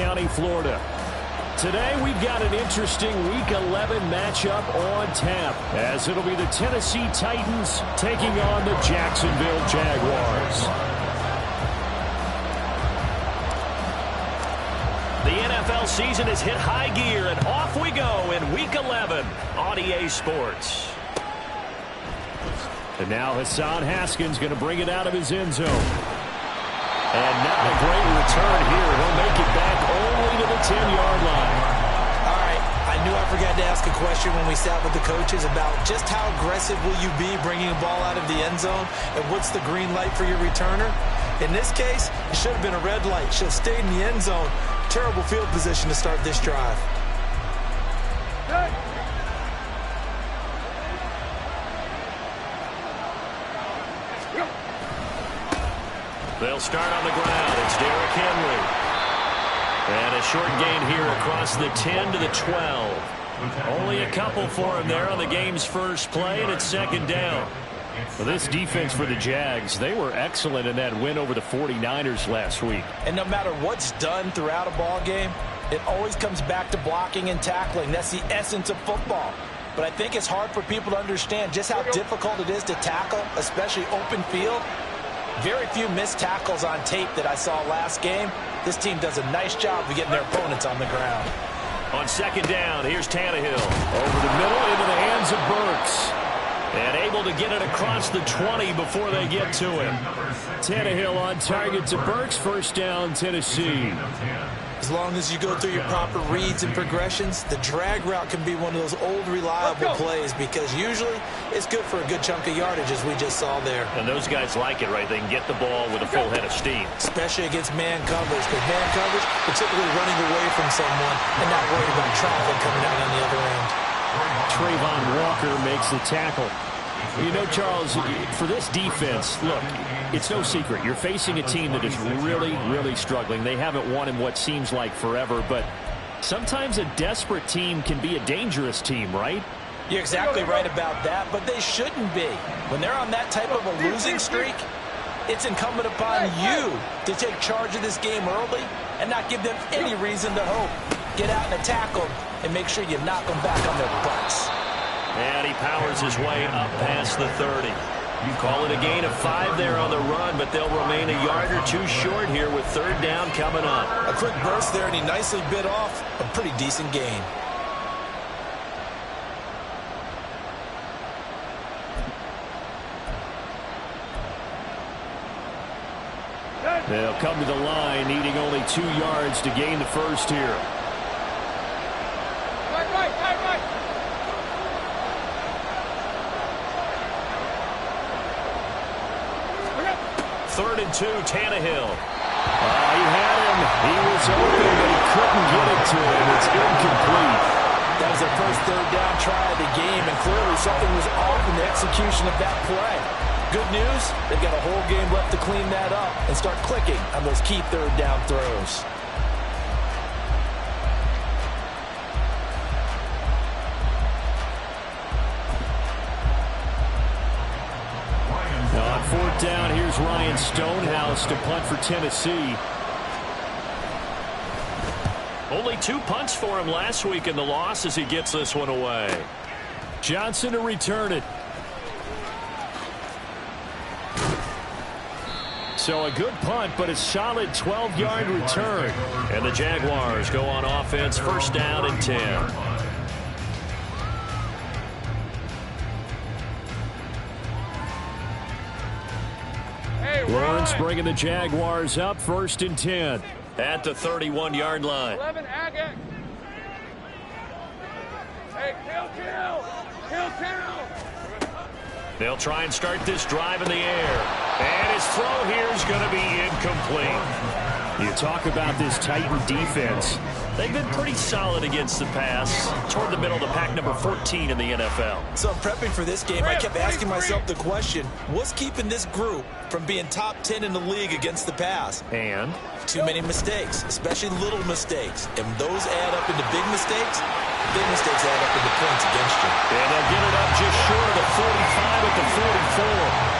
County, Florida. Today we've got an interesting Week 11 matchup on tap, as it'll be the Tennessee Titans taking on the Jacksonville Jaguars. The NFL season has hit high gear, and off we go in Week 11 on EA Sports. And now Hassan Haskins going to bring it out of his end zone. And not a great return here. He'll make it back only to the 10-yard line. All right, I knew I forgot to ask a question when we sat with the coaches about just how aggressive will you be bringing a ball out of the end zone, and what's the green light for your returner? In this case, it should have been a red light. Should have stayed in the end zone. Terrible field position to start this drive. They'll start on the ground. It's Derrick Henry. And a short gain here across the 10 to the 12. Only a couple for him there on the game's first play, and it's second down. Well, this defense for the Jags, they were excellent in that win over the 49ers last week. And no matter what's done throughout a ball game, it always comes back to blocking and tackling. That's the essence of football. But I think it's hard for people to understand just how difficult it is to tackle, especially open field. Very few missed tackles on tape that I saw last game. This team does a nice job of getting their opponents on the ground. On second down, here's Tannehill. Over the middle into the hands of Burks. And able to get it across the 20 before they get to him. Tannehill on target to Burks. First down, Tennessee. As long as you go through your proper reads and progressions, the drag route can be one of those old reliable plays, because usually it's good for a good chunk of yardage, as we just saw there. And those guys like it, right? They can get the ball with a full head of steam. Especially against man coverage, because man coverage, particularly running away from someone and not worried about traffic coming out on the other end. Trayvon Walker makes the tackle. You know, Charles, for this defense, look, it's no secret. You're facing a team that is really, really struggling. They haven't won in what seems like forever, but sometimes a desperate team can be a dangerous team, right? You're exactly right about that, but they shouldn't be. When they're on that type of a losing streak, it's incumbent upon you to take charge of this game early and not give them any reason to hope. Get out and attack them and make sure you knock them back on their butts. And he powers his way up past the 30. You call it a gain of 5 there on the run, but they'll remain a yard or two short here with third down coming up. A quick burst there, and he nicely bit off a pretty decent gain. They'll come to the line, needing only 2 yards to gain the first here. Right. Third and 2, Tannehill. He had him. He was open, but he couldn't get it to him. It's incomplete. That was their first third down try of the game, and clearly something was off in the execution of that play. Good news, they've got a whole game left to clean that up and start clicking on those key third down throws. On fourth down, here's Ryan Stonehouse to punt for Tennessee. Only 2 punts for him last week in the loss as he gets this one away. Johnson to return it. So a good punt, but a solid 12-yard return. And the Jaguars go on offense, first down and 10. Lawrence bringing the Jaguars up, first and 10. At the 31-yard line. 11, Agate. Hey, kill. They'll try and start this drive in the air. And his throw here is going to be incomplete. You talk about this Titan defense. They've been pretty solid against the pass, toward the middle of the pack, number 14 in the NFL. So prepping for this game, I kept asking myself the question, what's keeping this group from being top 10 in the league against the pass? And? Too many mistakes, especially little mistakes. And those add up into big mistakes. Big mistakes add up into points against you. And they'll get it up just short of the 45 at the 44.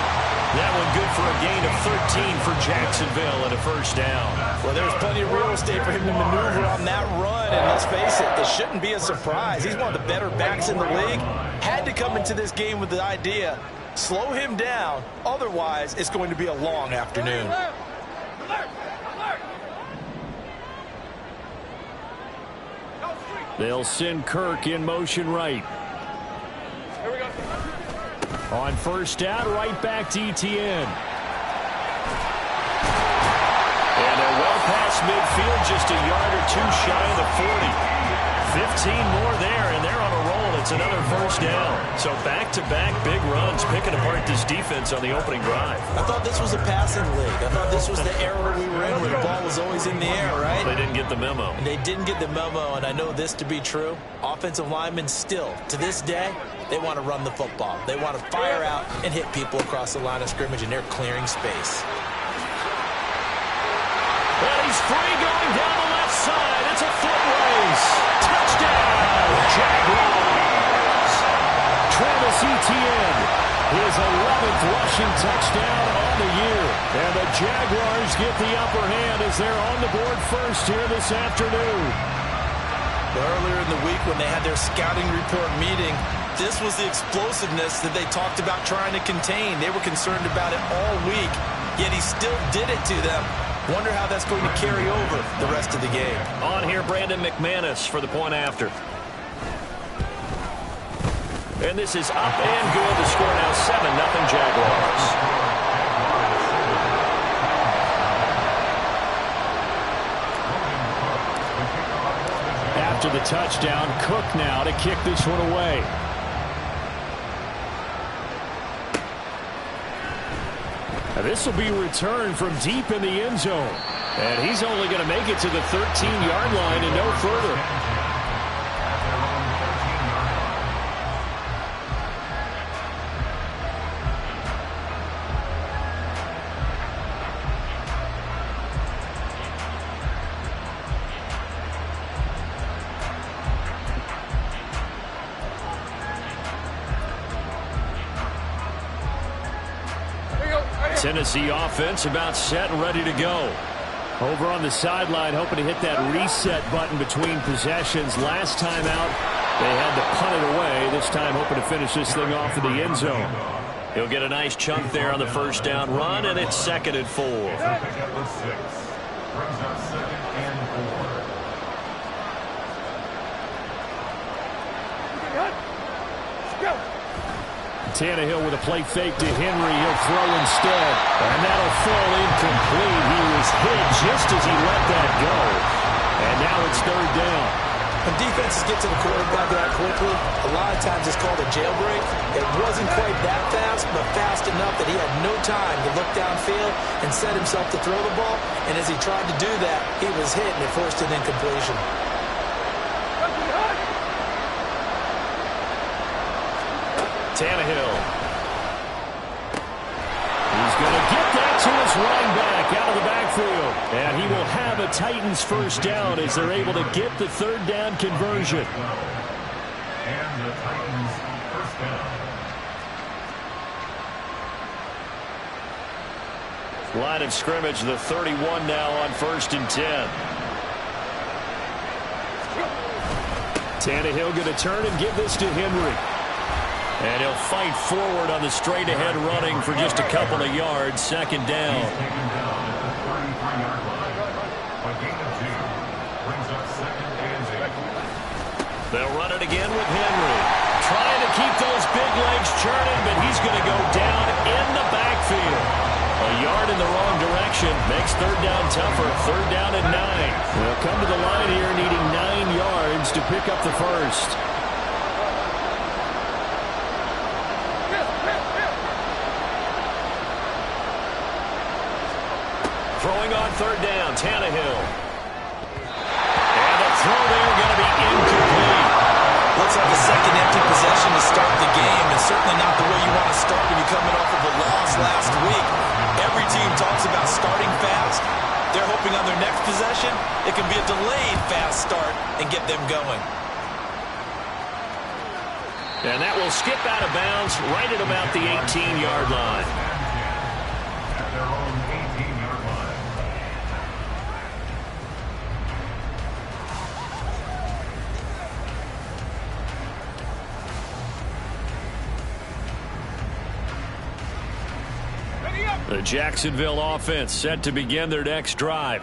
That one good for a gain of 13 for Jacksonville and a first down. Well, there's plenty of real estate for him to maneuver and let's face it, it shouldn't be a surprise. He's one of the better backs in the league. Had to come into this game with the idea, slow him down, otherwise it's going to be a long afternoon. They'll send Kirk in motion right. Here we go. On first down, right back to Etienne. And they're well past midfield, just a yard or two shy of the 40. 15 more there, and they're on a roll. It's another first down. So back-to-back big runs, picking apart this defense on the opening drive. I thought this was a passing league. I thought this was the era we were in where the ball was always in the air, right? They didn't get the memo. And they didn't get the memo, and I know this to be true. Offensive linemen still, to this day, they want to run the football. They want to fire out and hit people across the line of scrimmage, and they're clearing space. And he's free going down the left side. It's a foot race. Touchdown, Jaguars. Travis Etienne, his 11th rushing touchdown on the year. And the Jaguars get the upper hand as they're on the board first here this afternoon. Earlier in the week when they had their scouting report meeting, this was the explosiveness that they talked about trying to contain. They were concerned about it all week, yet he still did it to them. Wonder how that's going to carry over the rest of the game. On here, Brandon McManus for the point after. And this is up and good. The score now 7-0 Jaguars. After the touchdown, Cook now to kick this one away. Now this will be returned from deep in the end zone. And he's only going to make it to the 13-yard line and no further. Tennessee offense about set and ready to go. Over on the sideline, hoping to hit that reset button between possessions. Last time out, they had to punt it away. This time hoping to finish this thing off in the end zone. He'll get a nice chunk there on the first down run, and it's 2nd and 4. Tannehill with a play fake to Henry. He'll throw instead. And that'll fall incomplete. He was hit just as he let that go. And now it's 3rd down. When defenses get to the quarterback that quickly, a lot of times it's called a jailbreak. It wasn't quite that fast, but fast enough that he had no time to look downfield and set himself to throw the ball. And as he tried to do that, he was hit and it forced an incompletion. Tannehill. He's going to get that to his running back out of the backfield. And he will have a Titans first down as they're able to get the 3rd down conversion. And the Titans first down. Line of scrimmage, the 31 now on 1st and 10. Tannehill going to turn and give this to Henry. And he'll fight forward on the straight-ahead running for just a couple of yards. 2nd down. He's taken down at the 33-yard line. A gain of 2 brings up 2nd and 8. They'll run it again with Henry. Trying to keep those big legs churning, but he's going to go down in the backfield. A yard in the wrong direction makes 3rd down tougher. 3rd down and 9. They'll come to the line here needing 9 yards to pick up the first. Throwing on 3rd down, Tannehill. And the throw there going to be incomplete. Looks like a second empty possession to start the game, and certainly not the way you want to start when you're coming off of a loss last week. Every team talks about starting fast. They're hoping on their next possession, it can be a delayed fast start and get them going. And that will skip out of bounds right at about the 18-yard line. At their own 18-yard line. The Jacksonville offense set to begin their next drive.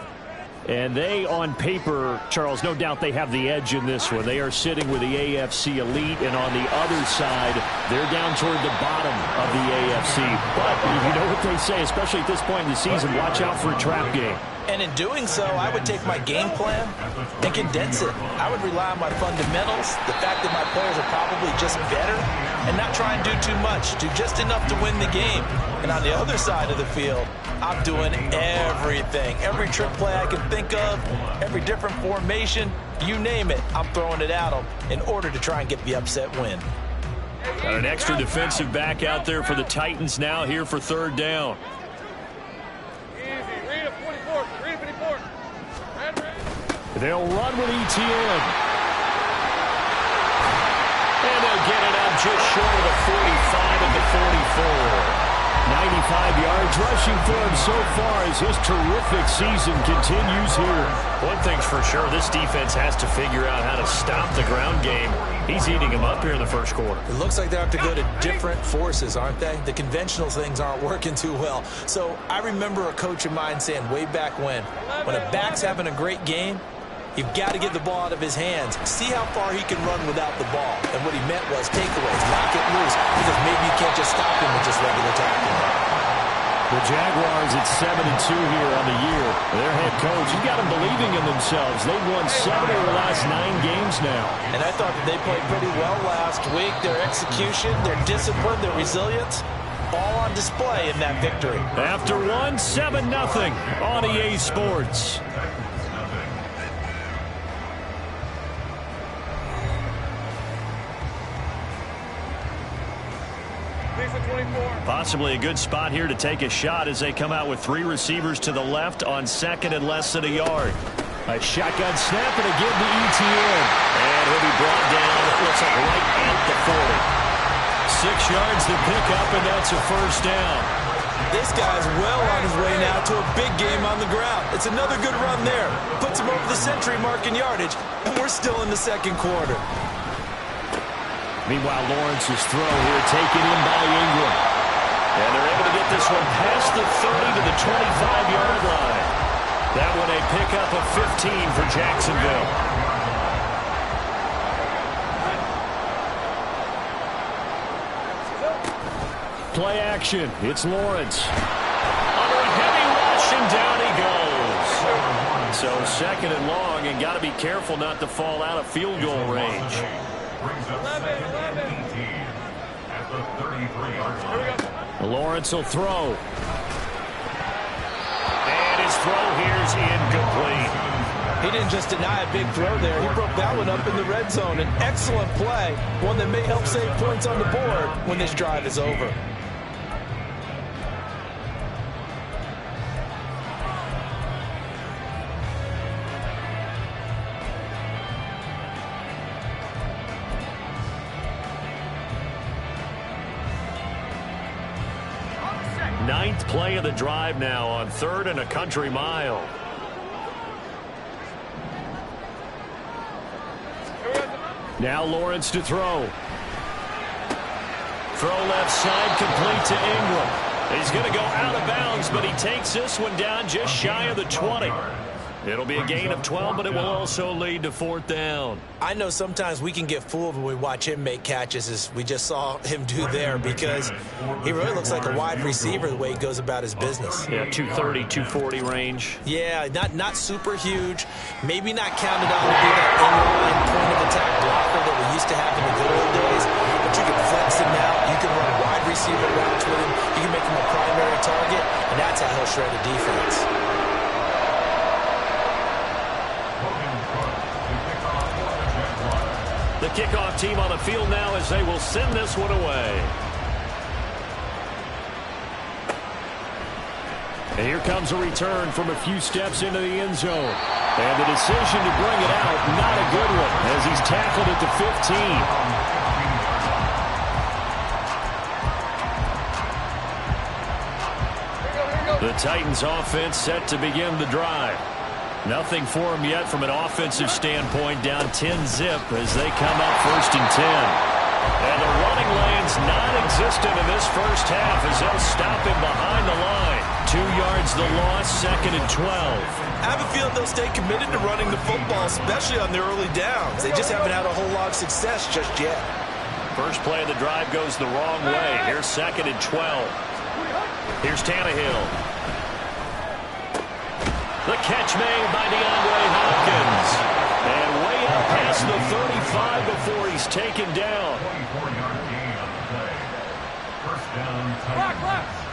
And they, on paper, Charles, no doubt they have the edge in this one. They are sitting with the AFC elite, and on the other side, they're down toward the bottom of the AFC. But you know what they say, especially at this point in the season, watch out for a trap game. And in doing so, I would take my game plan and condense it. I would rely on my fundamentals, the fact that my players are probably just better, and not try and do too much, do just enough to win the game. And on the other side of the field, I'm doing everything. Every trick play I can think of, every different formation, you name it, I'm throwing it at them in order to try and get the upset win. Got an extra defensive back out there for the Titans now here for third down. They'll run with ETN. And they'll get it up just short of the 45 at the 44. 95 yards rushing for him so far as his terrific season continues here. One thing's for sure, this defense has to figure out how to stop the ground game. He's eating them up here in the first quarter. It looks like they have to go to different forces, aren't they? The conventional things aren't working too well. So I remember a coach of mine saying way back when a back's having a great game, you've got to get the ball out of his hands. See how far he can run without the ball. And what he meant was takeaways, knock it loose, because maybe you can't just stop him with just regular tackling. The Jaguars at 7-2 here on the year. Their head coach, you got them believing in themselves. They've won 7 of their last 9 games now. And I thought that they played pretty well last week. Their execution, their discipline, their resilience, all on display in that victory. After one, 7-0 on EA Sports. Possibly a good spot here to take a shot as they come out with 3 receivers to the left on second and less than a yard. A shotgun snap and a give to ETN. And he'll be brought down, it looks like right at the 40. 6 yards to pick up, and that's a first down. This guy's well on his way now to a big game on the ground. It's another good run there. Puts him over the century mark in yardage, and we're still in the second quarter. Meanwhile, Lawrence's throw here taken in by Ingram. And they're able to get this one past the 30 to the 25-yard line. That one a pickup of 15 for Jacksonville. Play action. It's Lawrence. Under a heavy rush, and down he goes. So second and long, and got to be careful not to fall out of field goal range. Brings up second and 18 at the 33-yard line. Lawrence will throw. And his throw here's incomplete. He didn't just deny a big throw there. He broke that one up in the red zone. An excellent play, one that may help save points on the board when this drive is over. Ninth play of the drive now on 3rd and a country mile. Now Lawrence to throw. Throw left side, complete to Ingram. He's going to go out of bounds, but he takes this one down just shy of the 20. It'll be a gain of 12, but it will also lead to 4th down. I know sometimes we can get fooled when we watch him make catches, as we just saw him do there, because he really looks like a wide receiver the way he goes about his business. Yeah, 230, 240 range. Yeah, not super huge. Maybe not counted on to be that inline point of attack blocker that we used to have in the good old days, but you can flex him out. You can run wide receiver routes with him. You can make him a primary target, and that's how he'll shred a defense. The kickoff team on the field now as they will send this one away. And here comes a return from a few steps into the end zone. And the decision to bring it out, not a good one, as he's tackled at the 15. The Titans offense set to begin the drive. Nothing for them yet from an offensive standpoint, down 10-zip as they come up 1st and 10. And the running lane's non-existent in this first half as they'll stop him behind the line. 2 yards the loss, 2nd and 12. I have a feeling they'll stay committed to running the football, especially on their early downs. They just haven't had a whole lot of success just yet. First play of the drive goes the wrong way. Here's 2nd and 12. Here's Tannehill. The catch made by DeAndre Hopkins. And way up past the 35 before he's taken down. 24-yard gain on the play. First down, Titans.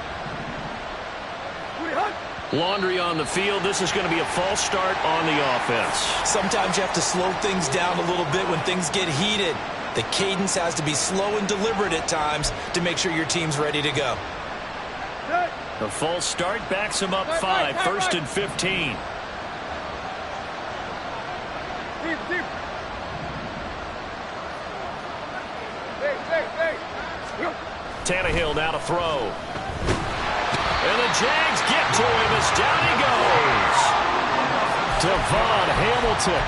Laundry on the field. This is going to be a false start on the offense. Sometimes you have to slow things down a little bit when things get heated. The cadence has to be slow and deliberate at times to make sure your team's ready to go. The false start backs him up 5, 1st and 15. Tannehill now to throw. And the Jags get to him as down he goes. Devon Hamilton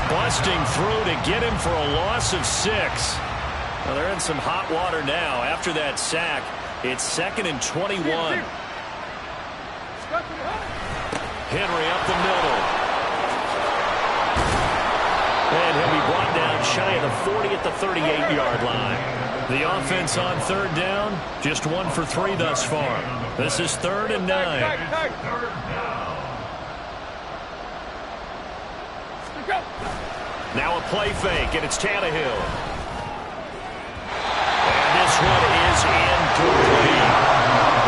busting through to get him for a loss of 6. Well, they're in some hot water now. After that sack, it's 2nd and 21. Henry up the middle. And he'll be brought down shy of the 40 at the 38-yard line. The offense on 3rd down, just 1 for 3 thus far. This is 3rd and 9. Now a play fake, and it's Tannehill. And this one is incomplete.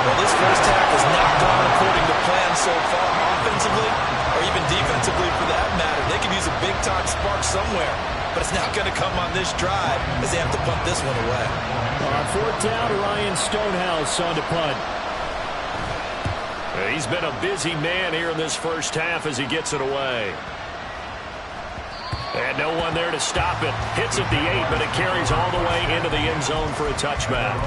Well, this first half has not gone according to plan so far, offensively or even defensively for that matter. They could use a big-time spark somewhere, but it's not going to come on this drive as they have to punt this one away. On 4th down, Ryan Stonehouse on to punt. He's been a busy man here in this first half as he gets it away. And no one there to stop it. Hits at the 8, but it carries all the way into the end zone for a touchback.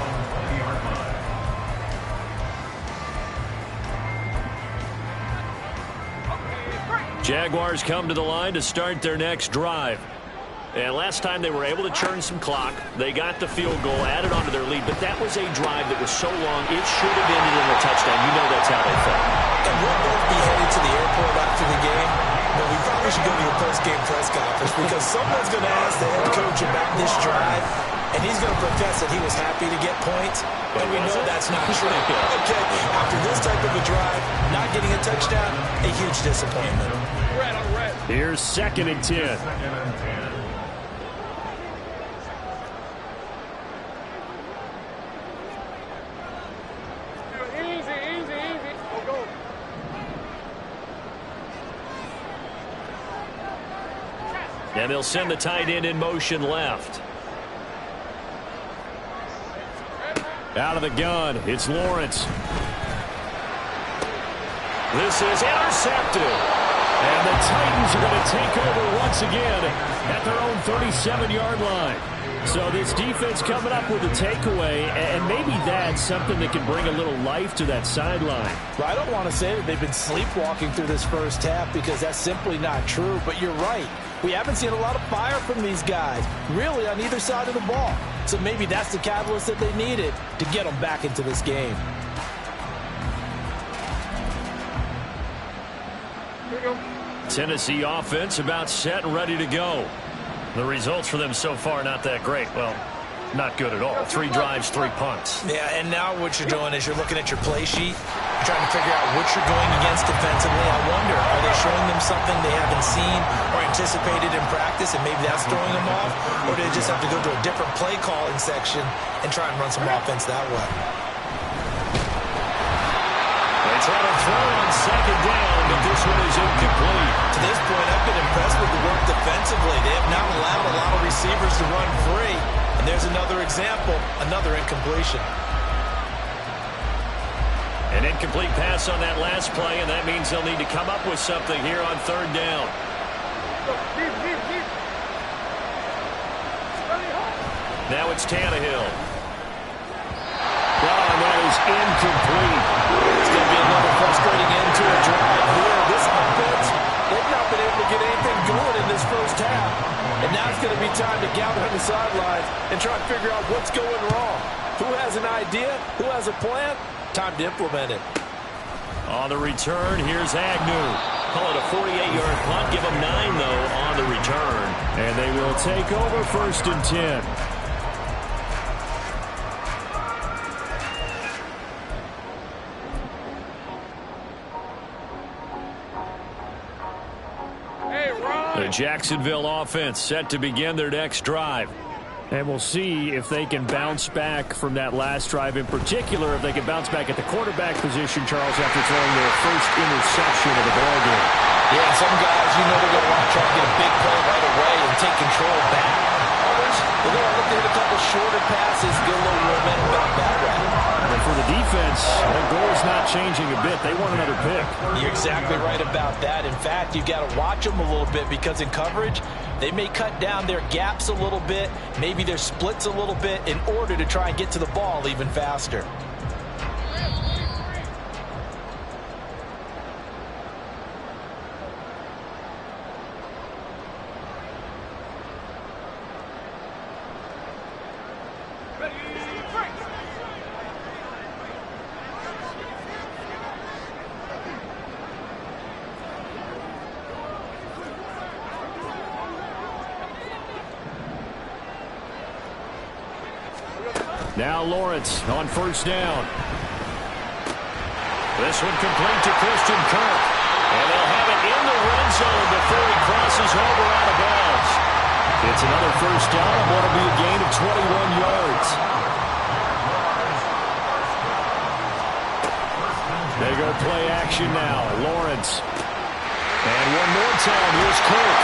Jaguars come to the line to start their next drive. And last time they were able to churn some clock. They got the field goal, added onto their lead, but that was a drive that was so long, it should have ended in a touchdown. You know that's how they felt. And we'll both be headed to the airport after the game, but we probably should go to a post-game press conference because someone's going to ask the head coach about this drive, and he's going to profess that he was happy to get points, and we know that's not true. Okay, after this type of a drive, not getting a touchdown, a huge disappointment. Here's 2nd and 10. And they'll send the tight end in motion left. Out of the gun, it's Lawrence. This is intercepted. And the Titans are going to take over once again at their own 37-yard line. So this defense coming up with a takeaway, and maybe that's something that can bring a little life to that sideline. Well, I don't want to say that they've been sleepwalking through this first half because that's simply not true, but you're right. We haven't seen a lot of fire from these guys, really, on either side of the ball. So maybe that's the catalyst that they needed to get them back into this game. Tennessee offense about set and ready to go. The results for them so far not that great. Well, not good at all. 3 drives, 3 punts. Yeah, and now what you're doing is you're looking at your play sheet, trying to figure out what you're going against defensively. I wonder, are they showing them something they haven't seen or anticipated in practice, and maybe that's throwing them off? Or do they just have to go to a different play calling section and try and run some offense that way? They try to throw on 2nd down, but this one is incomplete. To this point, I've been impressed with the work defensively. They have not allowed a lot of receivers to run free. And there's another example, another incompletion. An incomplete pass on that last play, and that means they'll need to come up with something here on 3rd down. Now it's Tannehill. Well, and that is incomplete. It's going to be another frustrating end to a drive here. This offense, they've not been able to get anything going in this first half. And now it's going to be time to gather on the sidelines and try to figure out what's going wrong. Who has an idea? Who has a plan? Time to implement it. On the return, here's Agnew. Call it a 48-yard punt. Give them 9, though, on the return. And they will take over 1st and 10. The Jacksonville offense set to begin their next drive. And we'll see if they can bounce back from that last drive in particular, if they can bounce back at the quarterback position, Charles, after throwing their first interception of the ballgame. Yeah, some guys, you know, they're going to want to try to get a big play right away and take control back. Others, they're going to look to hit a couple shorter passes, get a little momentum back that way. And for the defense, their goal is not changing a bit. They want another pick. You're exactly right about that. In fact, you've got to watch them a little bit because in coverage, they may cut down their gaps a little bit, maybe their splits a little bit in order to try and get to the ball even faster. Now Lawrence on 1st down. This one complete to Christian Kirk. And they'll have it in the red zone before he crosses over out of bounds. It's another 1st down and what'll be a gain of 21 yards. They go play action now. Lawrence. And one more time. Here's Kirk.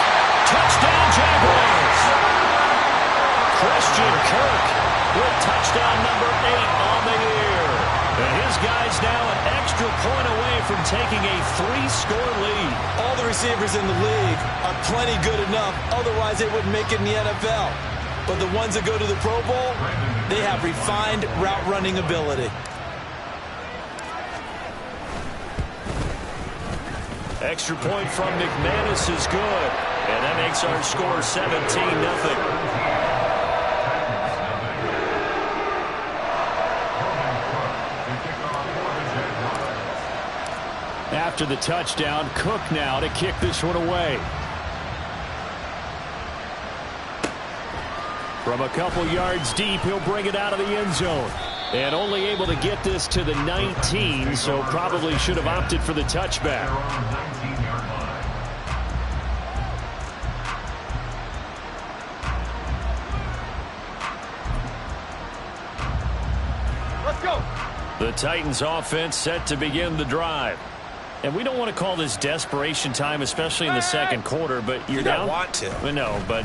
Touchdown Jaguars. Christian Kirk with touchdown number 8 on the year. And his guy's now an extra point away from taking a 3-score lead. All the receivers in the league are plenty good enough. Otherwise, they wouldn't make it in the NFL. But the ones that go to the Pro Bowl, they have refined route running ability. Extra point from McManus is good. And that makes our score 17-0. After the touchdown, Cook now to kick this one away. From a couple yards deep, he'll bring it out of the end zone. And only able to get this to the 19, so probably should have opted for the touchback. Let's go. The Titans offense set to begin the drive. And we don't want to call this desperation time, especially in the second quarter, but you're down. You don't want to. No, but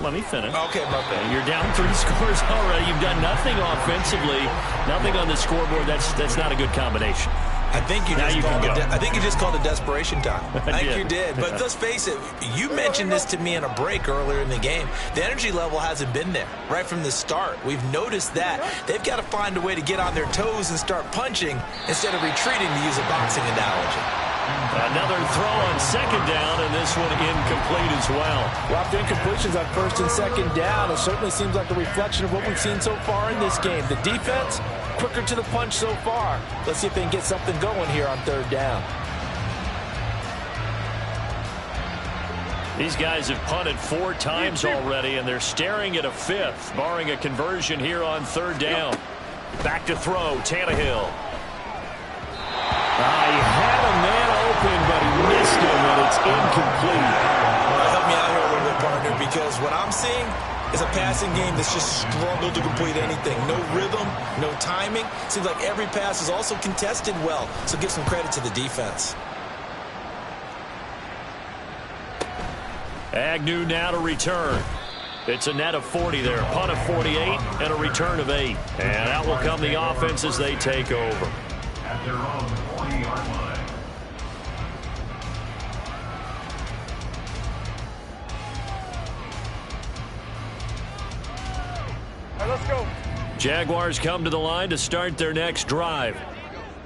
let me finish. Okay, my bad. You're down 3 scores already. You've done nothing offensively, nothing on the scoreboard. That's not a good combination. I think you just called it desperation time. I think you did. But let's face it, you mentioned this to me in a break earlier in the game. The energy level hasn't been there right from the start. We've noticed that. They've got to find a way to get on their toes and start punching instead of retreating, to use a boxing analogy. Another throw on 2nd down, and this one incomplete as well. Well, after incompletions on 1st and 2nd down, it certainly seems like a reflection of what we've seen so far in this game. The defense, quicker to the punch so far. Let's see if they can get something going here on 3rd down. These guys have punted 4 times already, and they're staring at a 5th, barring a conversion here on 3rd down. Back to throw, Tannehill. He had a man open, but he missed him, and it's incomplete. Help me out here a little bit, partner, because what I'm seeing is a passing game that's just struggled to complete anything. No rhythm, no timing. Seems like every pass is also contested well, so give some credit to the defense. Agnew now to return. It's a net of 40 there. Punt of 48 and a return of 8. And out will come the offense as they take over. At their own 40-yard line. All right, let's go. Jaguars come to the line to start their next drive.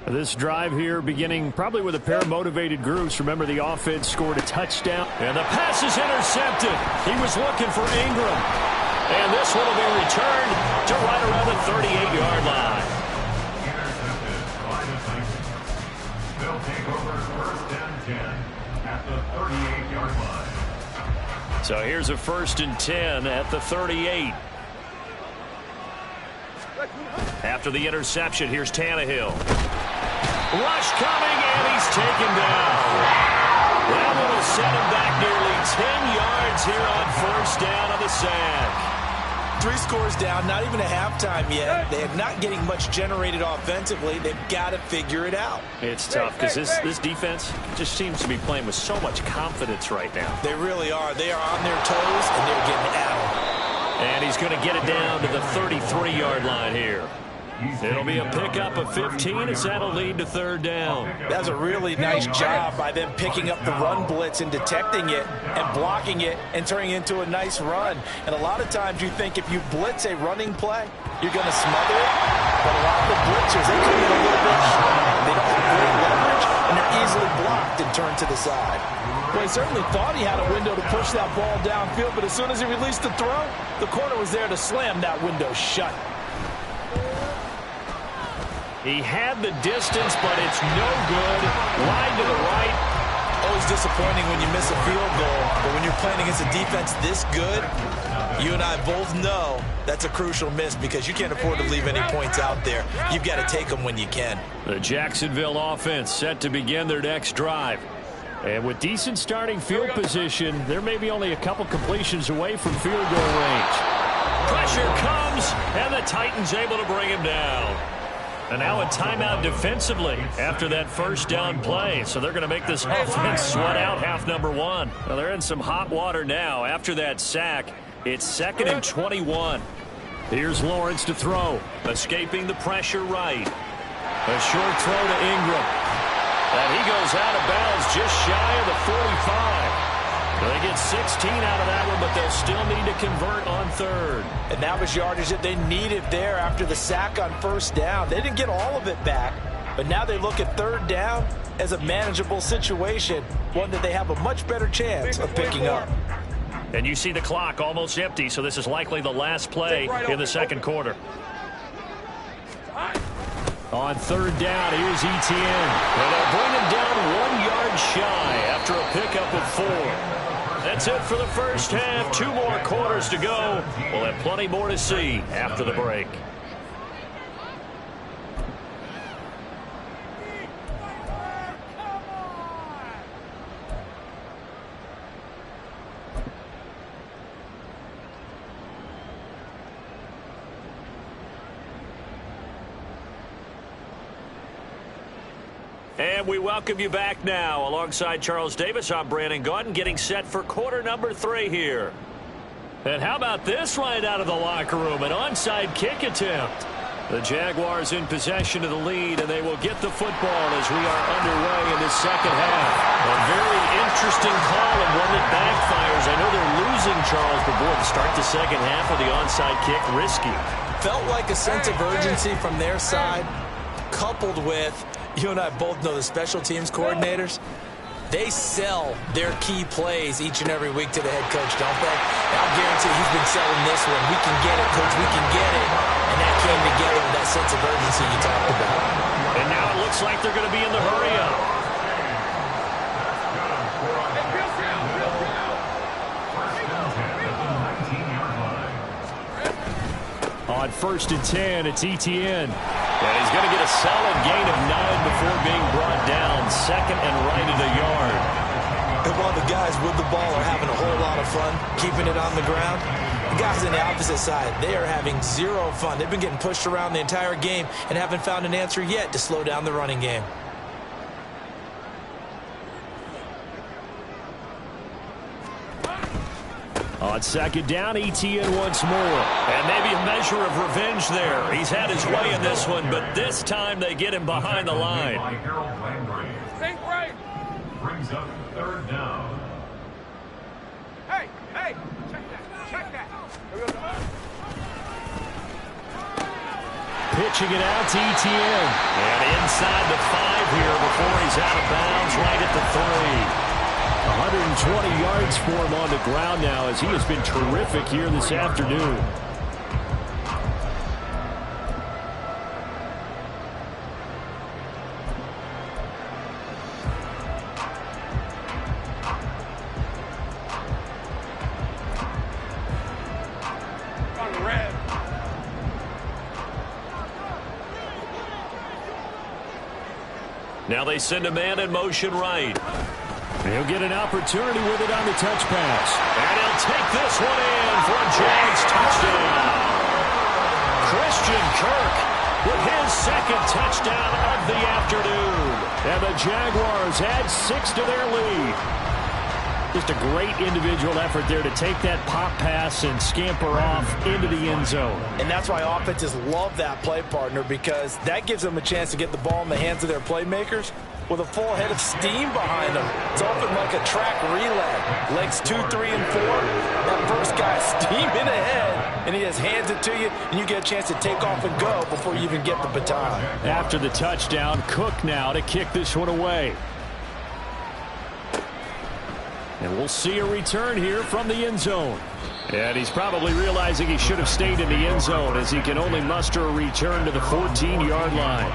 This drive here beginning probably with a pair of motivated groups. Remember, the offense scored a touchdown. And the pass is intercepted. He was looking for Ingram. And this one will be returned to right around the 38-yard line. Intercepted by the Titans. They'll take over first and 10 at the 38-yard line. So here's a 1st and 10 at the 38. After the interception, here's Tannehill. Rush coming, and he's taken down. That one will set him back nearly 10 yards here on 1st down on the sack. 3 scores down, not even a halftime yet. They're not getting much generated offensively. They've got to figure it out. It's tough because this defense just seems to be playing with so much confidence right now. They really are. They are on their toes, and they're getting at them. And he's going to get it down to the 33-yard line here. It'll be a pickup of 15 as that'll lead to 3rd down. That was a really nice job by them picking up the run blitz and detecting it and blocking it and turning it into a nice run. And a lot of times you think if you blitz a running play, you're going to smother it. But a lot of the blitzers, they come in a little bit shy. They don't have great leverage, and they're easily blocked and turned to the side. Well, he certainly thought he had a window to push that ball downfield, but as soon as he released the throw, the corner was there to slam that window shut. He had the distance, but it's no good. Wide to the right. Always disappointing when you miss a field goal, but when you're playing against a defense this good, you and I both know that's a crucial miss because you can't afford to leave any points out there. You've got to take them when you can. The Jacksonville offense set to begin their next drive. And with decent starting field position, there may be only a couple completions away from field goal range. Pressure comes, and the Titans able to bring him down. And now a timeout defensively after that 1st down play. So they're going to make this offense sweat out half number 1. Well, they're in some hot water now after that sack. It's 2nd and 21. Here's Lawrence to throw. Escaping the pressure right. A short throw to Ingram. And he goes out of bounds just shy of the 45. They get 16 out of that one, but they'll still need to convert on 3rd. And that was yardage that they needed there after the sack on 1st down. They didn't get all of it back, but now they look at 3rd down as a manageable situation, one that they have a much better chance of picking up. And you see the clock almost empty, so this is likely the last play in the 2nd quarter. On 3rd down, here's Etienne. And they'll bring him down 1 yard shy after a pickup of 4. That's it for the 1st half. 2 more quarters to go. We'll have plenty more to see after the break. And we welcome you back now. Alongside Charles Davis, I'm Brandon Gaudin, getting set for quarter number 3 here. And how about this right out of the locker room? An onside kick attempt. The Jaguars in possession of the lead, and they will get the football as we are underway in this 2nd half. A very interesting call and one that backfires. I know they're losing, Charles, but boy, to start the 2nd half with the onside kick, risky. Felt like a sense of urgency from their side, coupled with, you and I both know the special teams coordinators, they sell their key plays each and every week to the head coach, don't they? And I'll guarantee he's been selling this one. We can get it, coach, we can get it. And that came together with that sense of urgency you talked about. And now it looks like they're going to be in the hurry-up. On 1st and 10, it's Etienne. And he's going to get a solid gain of 9 before being brought down. 2nd and right at a yard. And while the guys with the ball are having a whole lot of fun keeping it on the ground, the guys on the opposite side, they are having zero fun. They've been getting pushed around the entire game and haven't found an answer yet to slow down the running game. On 2nd down, Etienne once more. And maybe a measure of revenge there. He's had his way in this one, but this time they get him behind the line. Think right. Brings up 3rd down. Hey, check that. pitching it out to Etienne. And inside the 5 here before he's out of bounds, right at the 120 yards for him on the ground now as he has been terrific here this afternoon. Now they send a man in motion right. He'll get an opportunity with it on the touch pass. And he'll take this one in for a Jags touchdown. Christian Kirk with his second touchdown of the afternoon. And the Jaguars add 6 to their lead. Just a great individual effort there to take that pop pass and scamper off into the end zone. And that's why offenses love that play, partner, because that gives them a chance to get the ball in the hands of their playmakers with a full head of steam behind them. It's often like a track relay. Legs 2, 3, and 4. That first guy steaming ahead, and he just hands it to you, and you get a chance to take off and go before you even get the baton. After the touchdown, Cook now to kick this one away. And we'll see a return here from the end zone. And he's probably realizing he should have stayed in the end zone as he can only muster a return to the 14-yard line.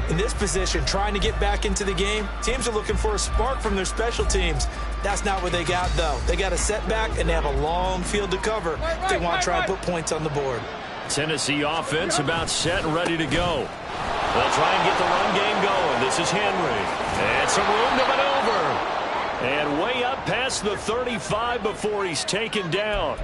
In this position, trying to get back into the game, teams are looking for a spark from their special teams. That's not what they got, though. They got a setback, and they have a long field to cover if they want to try and put points on the board. Tennessee offense about set and ready to go. They'll try and get the run game going. This is Henry. And some room to maneuver. And way up past the 35 before he's taken down.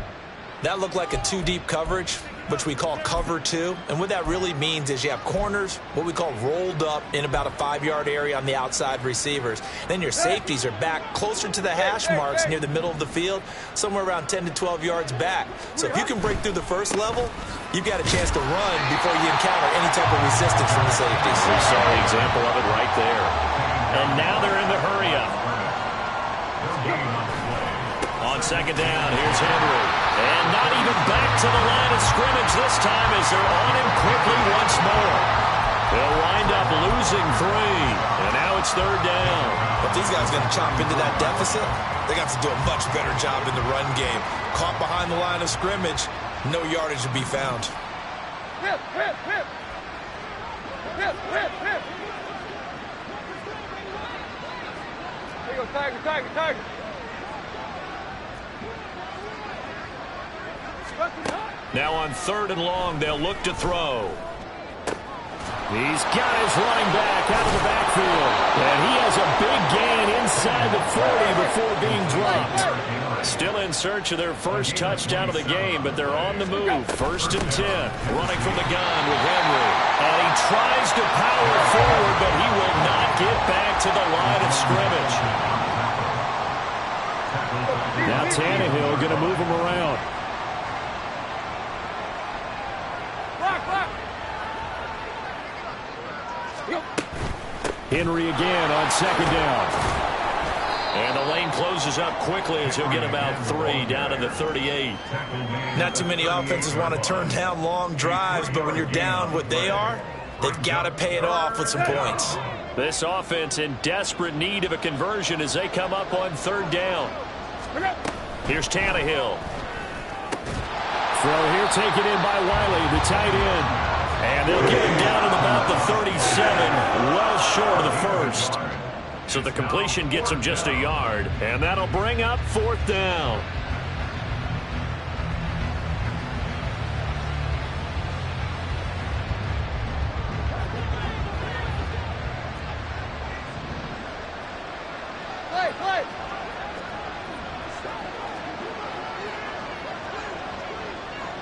That looked like a 2-deep coverage, which we call cover 2. And what that really means is you have corners, what we call rolled up in about a 5-yard area on the outside receivers. Then your safeties are back closer to the hash marks near the middle of the field, somewhere around 10 to 12 yards back. So if you can break through the first level, you've got a chance to run before you encounter any type of resistance from the safeties. We saw the example of it right there. And now they're in the hurry-up. On second down, here's Henry. And not even back to the line of scrimmage this time as they're on him quickly once more. They'll wind up losing 3. And now it's third down. If these guys are going to chop into that deficit, they got to do a much better job in the run game. Caught behind the line of scrimmage, no yardage to be found. Hip, hip, hip. Hip, hip, hip. There you go, Tiger, Tiger, Tiger. Now on 3rd and long, they'll look to throw. He's got his running back out of the backfield. And he has a big gain inside the 40 before being dropped. Still in search of their first touchdown of the game, but they're on the move. 1st and 10. Running from the gun with Henry. And he tries to power forward, but he will not get back to the line of scrimmage. Now Tannehill going to move him around. Henry again on second down. And the lane closes up quickly as he'll get about 3 down to the 38. Not too many offenses want to turn down long drives, but when you're down what they are, they've got to pay it off with some points. This offense in desperate need of a conversion as they come up on 3rd down. Here's Tannehill. Throw here taken in by Wiley, the tight end. And they'll get him down at about the 37, well short of the first. So the completion gets him just a yard, and that'll bring up 4th down. Play, play.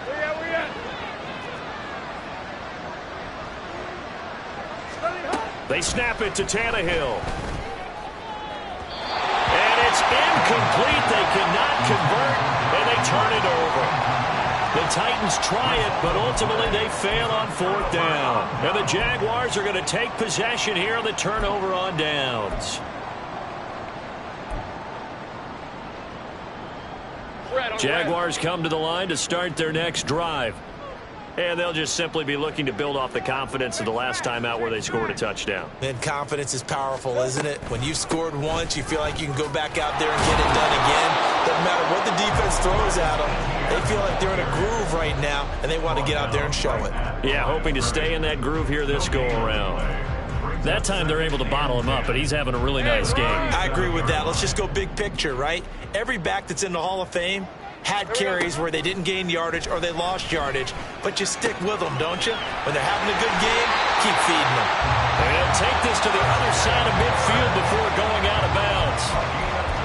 Where you at? They snap it to Tannehill. And it's incomplete. They cannot convert, and they turn it over. The Titans try it, but ultimately they fail on 4th down. And the Jaguars are going to take possession here on the turnover on downs. Jaguars come to the line to start their next drive. And they'll just simply be looking to build off the confidence of the last time out where they scored a touchdown. And confidence is powerful, isn't it? When you've scored once, you feel like you can go back out there and get it done again. Doesn't matter what the defense throws at them. They feel like they're in a groove right now, and they want to get out there and show it. Yeah, hoping to stay in that groove here this go-around. That time they're able to bottle him up, but he's having a really nice game. I agree with that. Let's just go big picture, right? Every back that's in the Hall of Fame had carries where they didn't gain yardage or they lost yardage, but you stick with them, don't you? When they're having a good game, keep feeding them. And he'll take this to the other side of midfield before going out of bounds.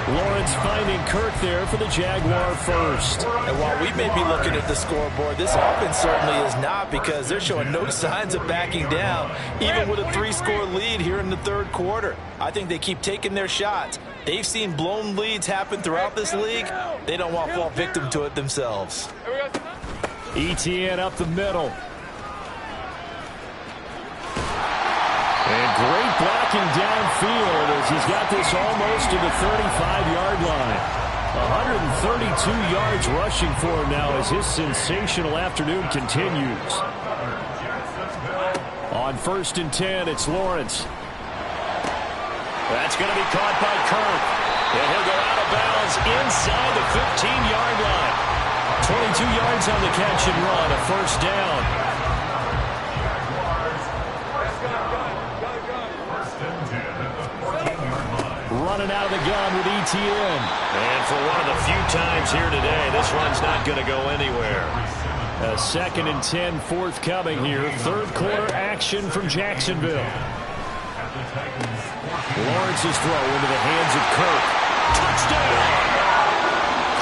Lawrence finding Kirk there for the Jaguar first. And while we may be looking at the scoreboard, this offense certainly is not, because they're showing no signs of backing down, even with a 3-score lead here in the third quarter. I think they keep taking their shots. They've seen blown leads happen throughout this league. They don't want to fall victim to it themselves. ETN up the middle. And great blocking downfield as he's got this almost to the 35-yard line. 132 yards rushing for him now as his sensational afternoon continues. On 1st and 10, it's Lawrence. That's going to be caught by Kirk. And he'll go out of bounds inside the 15-yard line. 22 yards on the catch and run, a first down. Running out of the gun with ETN. And for one of the few times here today, this run's not going to go anywhere. A 2nd and 10 forthcoming here. Third quarter action from Jacksonville. Lawrence's throw into the hands of Kirk. Touchdown!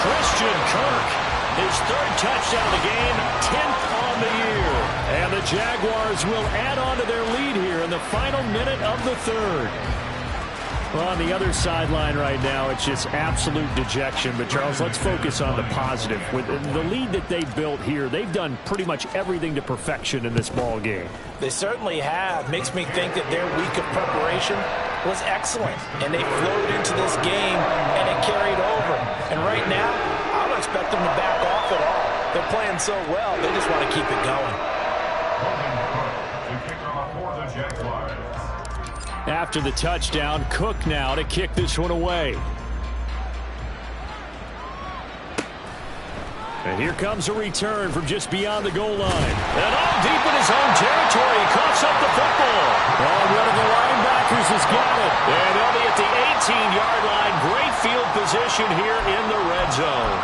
Christian Kirk, his 3rd touchdown of the game, 10th on the year. And the Jaguars will add on to their lead here in the final minute of the 3rd. Well, on the other sideline right now, it's just absolute dejection. But, Charles, let's focus on the positive. With the lead that they built here, they've done pretty much everything to perfection in this ball game. They certainly have. Makes me think that their week of preparation was excellent. And they flowed into this game, and it carried over. And right now, I don't expect them to back off at all. They're playing so well, they just want to keep it going. After the touchdown, Cook now to kick this one away. And here comes a return from just beyond the goal line. And all deep in his own territory, he coughs up the football. Oh, one of the linebackers has got it. And he'll be at the 18-yard line. Great field position here in the red zone.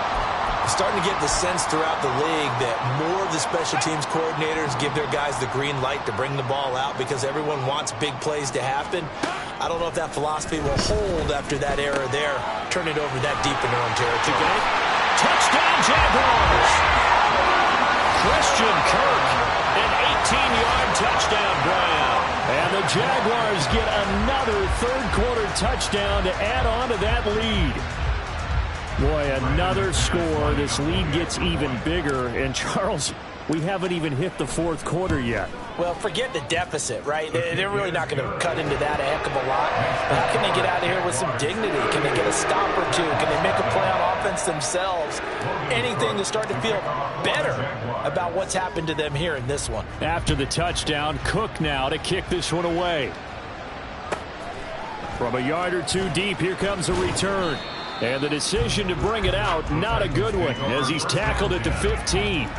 Starting to get the sense throughout the league that more of the special teams coordinators give their guys the green light to bring the ball out because everyone wants big plays to happen. I don't know if that philosophy will hold after that error there. Turn it over that deep in their own territory. Touchdown, Jaguars! Christian Kirk, an 18-yard touchdown grab. And the Jaguars get another third-quarter touchdown to add on to that lead. Boy, another score. This lead gets even bigger. And, Charles, we haven't even hit the 4th quarter yet. Well, forget the deficit, right? They're really not going to cut into that a heck of a lot. But how can they get out of here with some dignity? Can they get a stop or two? Can they make a play on offense themselves? Anything to start to feel better about what's happened to them here in this one. After the touchdown, Cook now to kick this one away. From a yard or two deep, here comes a return. And the decision to bring it out, not a good one, as he's tackled at the 15.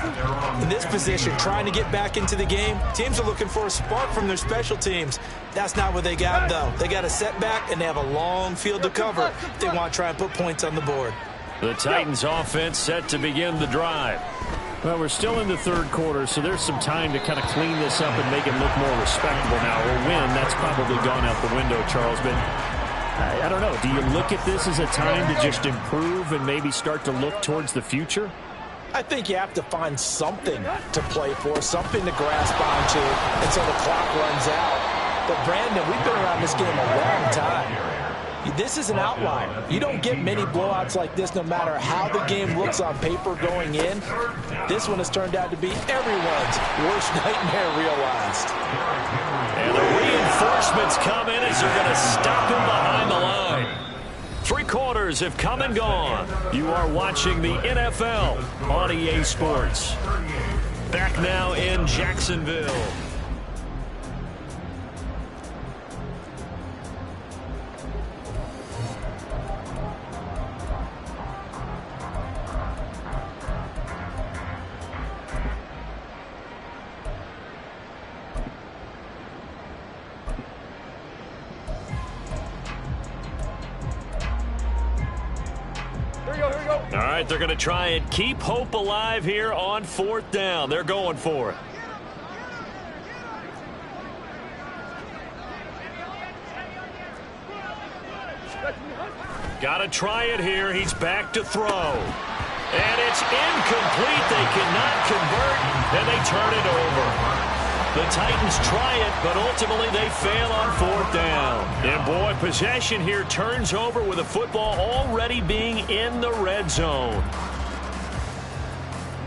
In this position, trying to get back into the game, teams are looking for a spark from their special teams. That's not what they got, though. They got a setback, and they have a long field to cover if they want to try and put points on the board. The Titans offense set to begin the drive. Well, we're still in the third quarter, so there's some time to kind of clean this up and make it look more respectable now. Or win, that's probably gone out the window, Charles. But I don't know. Do you look at this as a time to just improve and maybe start to look towards the future? I think you have to find something to play for, something to grasp onto until the clock runs out. But, Brandon, we've been around this game a long time. This is an outlier. You don't get many blowouts like this no matter how the game looks on paper going in. This one has turned out to be everyone's worst nightmare realized. And the reinforcements come in as they're going to stop him behind the line. 3 quarters have come and gone. You are watching the NFL on EA Sports. back now in Jacksonville. All right, they're going to try and keep hope alive here on 4th down. They're going for it. Got to try it here. He's back to throw. And it's incomplete. They cannot convert, and they turn it over. The Titans try it, but ultimately they fail on 4th down. And boy, possession here turns over with the football already being in the red zone.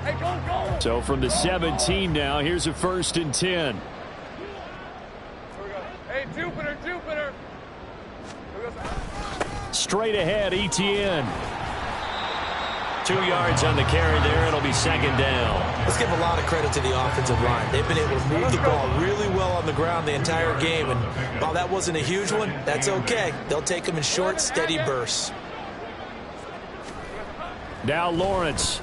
Hey, go. So from the 17 now, here's a 1st and 10. Here we go. Hey, Jupiter. Here we go. Straight ahead, Etienne. 2 yards on the carry there. It'll be 2nd down. Let's give a lot of credit to the offensive line. They've been able to move the ball really well on the ground the entire game. And while that wasn't a huge one, that's okay. They'll take them in short, steady bursts. Now Lawrence.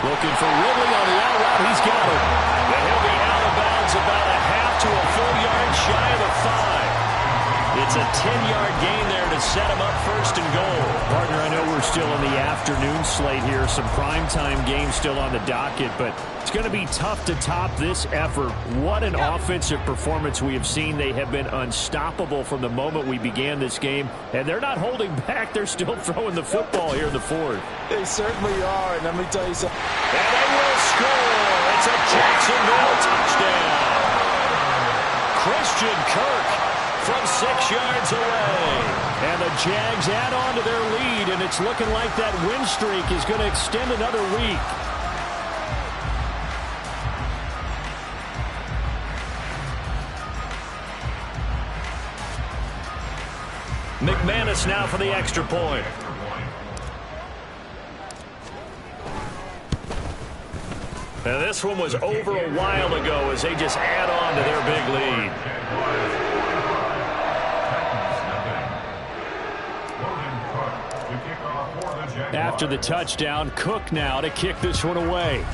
Looking for Ridley on the out route. He's got it. And he'll be out of bounds about a half to a full yard shy of the 5. It's a 10-yard gain there to set him up 1st and goal. Partner, I know we're still in the afternoon slate here. Some primetime games still on the docket, but it's going to be tough to top this effort. What an offensive performance we have seen. They have been unstoppable from the moment we began this game, and they're not holding back. They're still throwing the football here in the 4th. They certainly are, and let me tell you something. And they will score. It's a Jacksonville touchdown. Christian Kirk from 6 yards away. And the Jags add on to their lead, and it's looking like that win streak is going to extend another week. McManus now for the extra point. And this one was over a while ago as they just add on to their big lead. After the touchdown, Cook now to kick this one away.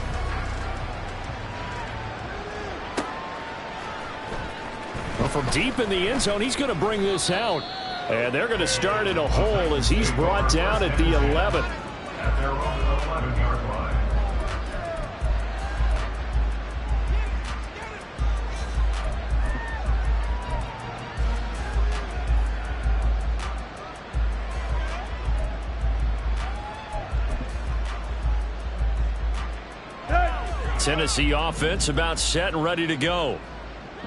Well, from deep in the end zone, he's going to bring this out. And they're going to start in a hole as he's brought down at the 11. At their own 11-yard line. Tennessee offense about set and ready to go.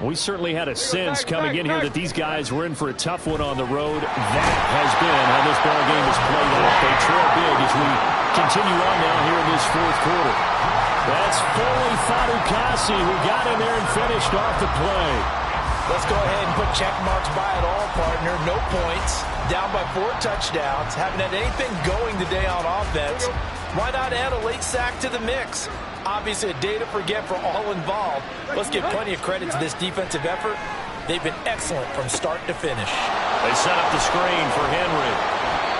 We certainly had a sense coming in here that these guys were in for a tough one on the road. That has been how this ball game is played out. They trail big as we continue on now here in this 4th quarter. That's Foley Fatukasi who got in there and finished off the play. Let's go ahead and put check marks by it all, partner. No points. Down by 4 touchdowns. Haven't had anything going today on offense. Why not add a late sack to the mix? Obviously a day to forget for all involved. Let's give plenty of credit to this defensive effort. They've been excellent from start to finish. They set up the screen for Henry.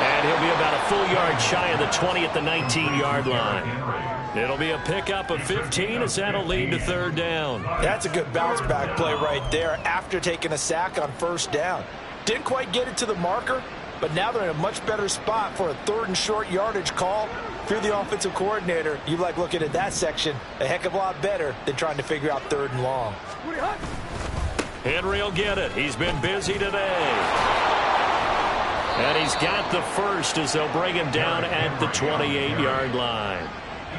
And he'll be about a full yard shy of the 20 at the 19-yard line. It'll be a pickup of 15 as that'll lead to 3rd down. That's a good bounce back play right there after taking a sack on 1st down. Didn't quite get it to the marker, but now they're in a much better spot for a 3rd and short yardage call. If you're the offensive coordinator, you like looking at that section a heck of a lot better than trying to figure out 3rd and long. Henry will get it. He's been busy today. And he's got the 1st as they'll bring him down at the 28-yard line.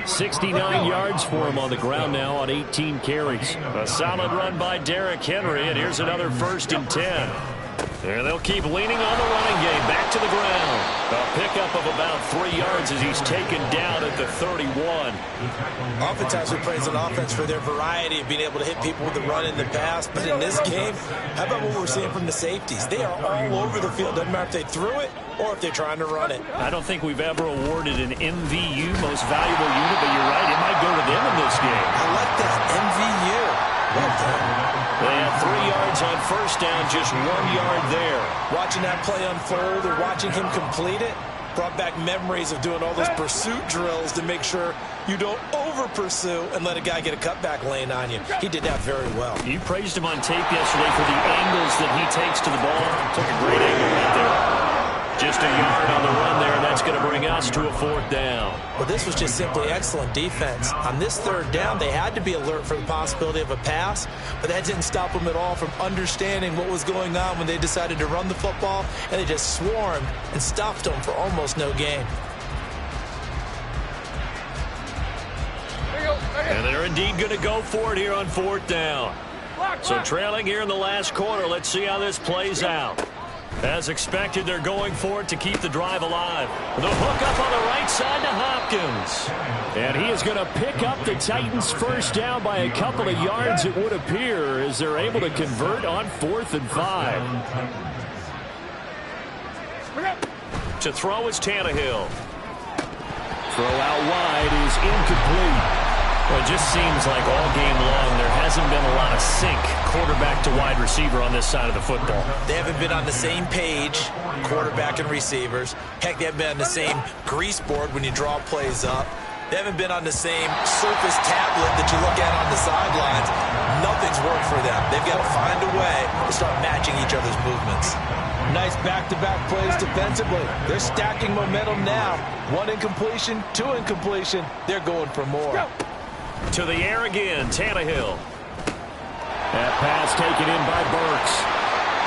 69 yards for him on the ground now on 18 carries. A solid run by Derrick Henry, and here's another 1st and 10. And they'll keep leaning on the running game. Back to the ground. A pickup of about 3 yards as he's taken down at the 31. Oftentimes we praise an offense for their variety of being able to hit people with the run in the pass. But in this game, how about what we're seeing from the safeties? They are all over the field. Doesn't matter if they threw it or if they're trying to run it. I don't think we've ever awarded an MVU, most valuable unit, but you're right, it might go to them in this game. I like that, MVU. Well done. They had 3 yards on first down, just 1 yard there. Watching that play unfold or watching him complete it brought back memories of doing all those pursuit drills to make sure you don't over-pursue and let a guy get a cutback lane on you. He did that very well. You praised him on tape yesterday for the angles that he takes to the ball. Took a great angle right there. Just a yard on the run there, and that's going to bring us to a 4th down. Well, this was just simply excellent defense. On this 3rd down, they had to be alert for the possibility of a pass, but that didn't stop them at all from understanding what was going on when they decided to run the football, and they just swarmed and stopped them for almost no gain. And they're indeed going to go for it here on 4th down. So trailing here in the last quarter, let's see how this plays out. As expected, they're going for it to keep the drive alive. The hook up on the right side to Hopkins. And he is going to pick up the Titans' first down by a couple of yards, it would appear, as they're able to convert on 4th and 5. To throw is Tannehill. Throw out wide is incomplete. Well, it just seems like all game long there hasn't been a lot of sync quarterback to wide receiver on this side of the football. They haven't been on the same page, quarterback and receivers. Heck, they haven't been on the same grease board when you draw plays up. They haven't been on the same Surface tablet that you look at on the sidelines. Nothing's worked for them. They've got to find a way to start matching each other's movements. Nice back-to-back plays defensively. They're stacking momentum now. 1 incompletion, 2 incompletion. They're going for more. To the air again, Tannehill. That pass taken in by Burks.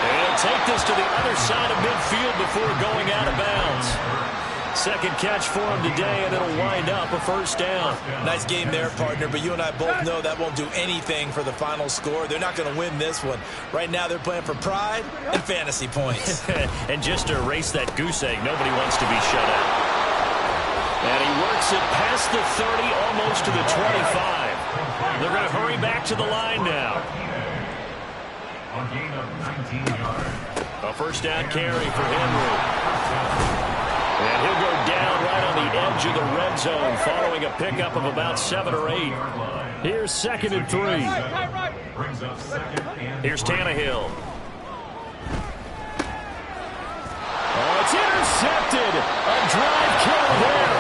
They'll take this to the other side of midfield before going out of bounds. Second catch for him today, and it'll wind up a 1st down. Nice game there, partner, but you and I both know that won't do anything for the final score. They're not going to win this one. Right now, they're playing for pride and fantasy points. And just to erase that goose egg, nobody wants to be shut out. And he works it past the 30, almost to the 25. They're going to hurry back to the line now. A gain of 19 yards. A 1st down carry for Henry. And he'll go down right on the edge of the red zone following a pickup of about 7 or 8. Here's 2nd and 3. Brings up 2nd and Here's Tannehill. Oh, it's intercepted. A drive killer there.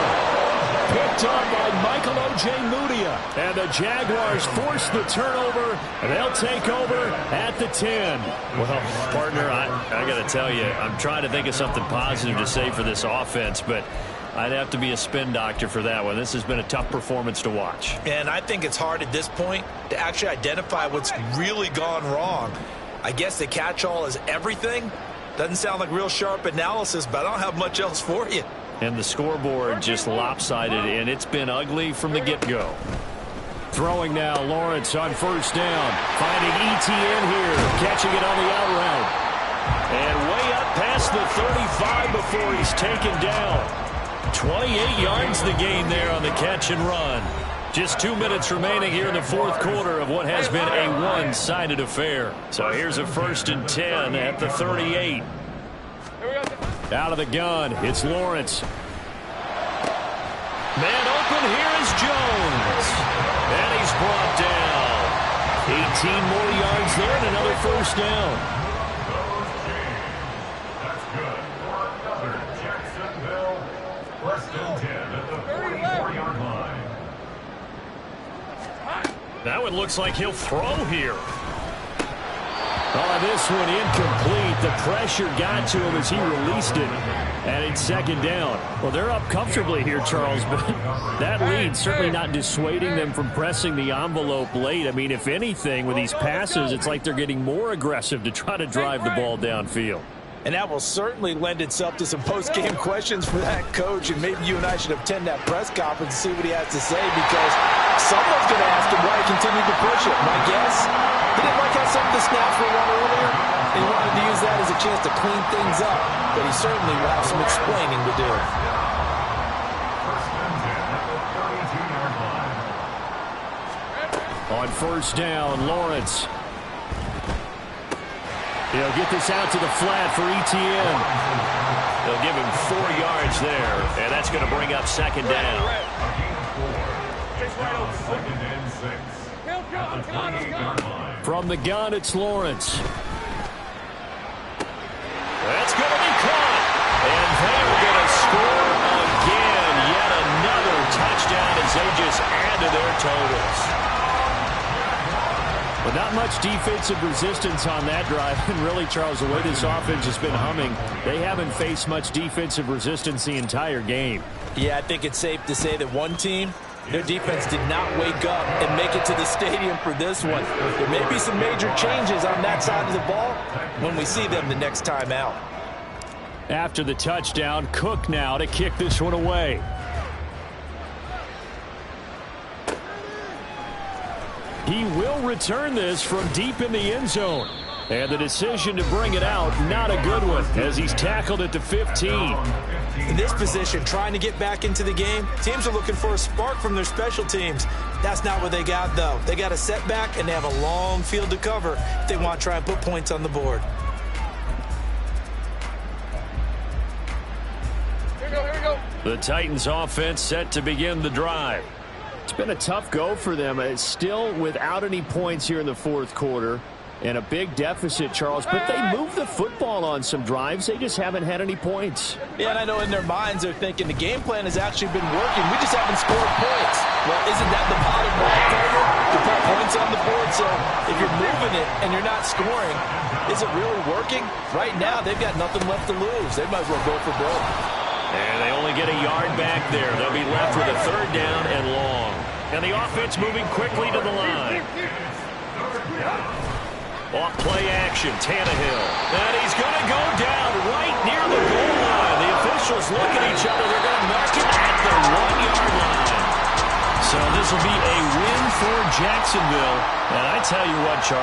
Picked up by Michael Ojemudia. And the Jaguars force the turnover, and they'll take over at the 10. Well, partner, I got to tell you, I'm trying to think of something positive to say for this offense, but I'd have to be a spin doctor for that one. This has been a tough performance to watch. And I think it's hard at this point to actually identify what's really gone wrong. I guess the catch-all is everything. Doesn't sound like real sharp analysis, but I don't have much else for you. And the scoreboard just lopsided, and it's been ugly from the get-go. Throwing now, Lawrence on 1st down. Finding ETN here, catching it on the out route. And way up past the 35 before he's taken down. 28 yards the gain there on the catch and run. Just 2 minutes remaining here in the 4th quarter of what has been a one-sided affair. So here's a 1st and 10 at the 38. Out of the gun, it's Lawrence. Man open, here is Jones. And he's brought down. 18 more yards there and another 1st down. That's good for another Jacksonville 1st and 10 at the 44-yard line. That one looks like he'll throw here. Oh, this one incomplete. The pressure got to him as he released it. And it's 2nd down. Well, they're up comfortably here, Charles, but that lead certainly not dissuading them from pressing the envelope late. I mean, if anything, with these passes, it's like they're getting more aggressive to try to drive the ball downfield. And that will certainly lend itself to some post-game questions for that coach. And maybe you and I should attend that press conference and see what he has to say, because someone's going to ask him why he continued to push it. My guess, he didn't like how some of the snaps were run earlier. He wanted to use that as a chance to clean things up. But he certainly will have some explaining to do. 1st and 10 at the 32-yard line. On 1st down, Lawrence. He'll get this out to the flat for ETN. They'll give him 4 yards there, and that's going to bring up second down. Second and 6. At the 28-yard line. From the gun, it's Lawrence. That's going to be caught. And they're going to score again. Yet another touchdown as they just add to their totals. But not much defensive resistance on that drive. And really, Charles, the way this offense has been humming, they haven't faced much defensive resistance the entire game. Yeah, I think it's safe to say that one team, their defense did not wake up and make it to the stadium for this one. There may be some major changes on that side of the ball when we see them the next time out. After the touchdown, Cook now to kick this one away. He will return this from deep in the end zone. And the decision to bring it out, not a good one, as he's tackled at the 15. In this position, trying to get back into the game, teams are looking for a spark from their special teams. That's not what they got, though. They got a setback, and they have a long field to cover if they want to try and put points on the board. Here we go. The Titans offense set to begin the drive. It's been a tough go for them. It's still without any points here in the fourth quarter. And a big deficit, Charles. But they move the football on some drives. They just haven't had any points. Yeah, and I know in their minds they're thinking the game plan has actually been working. We just haven't scored points. Well, isn't that the bottom line, Carter? To put points on the board. So if you're moving it and you're not scoring, is it really working? Right now, they've got nothing left to lose. They might as well go for broke. And they only get a yard back there. They'll be left with a third down and long. And the offense moving quickly to the line. Off play action, Tannehill. And he's going to go down right near the goal line. The officials look at each other. They're going to mark him at the 1-yard line. So this will be a win for Jacksonville. And I tell you what, Charles.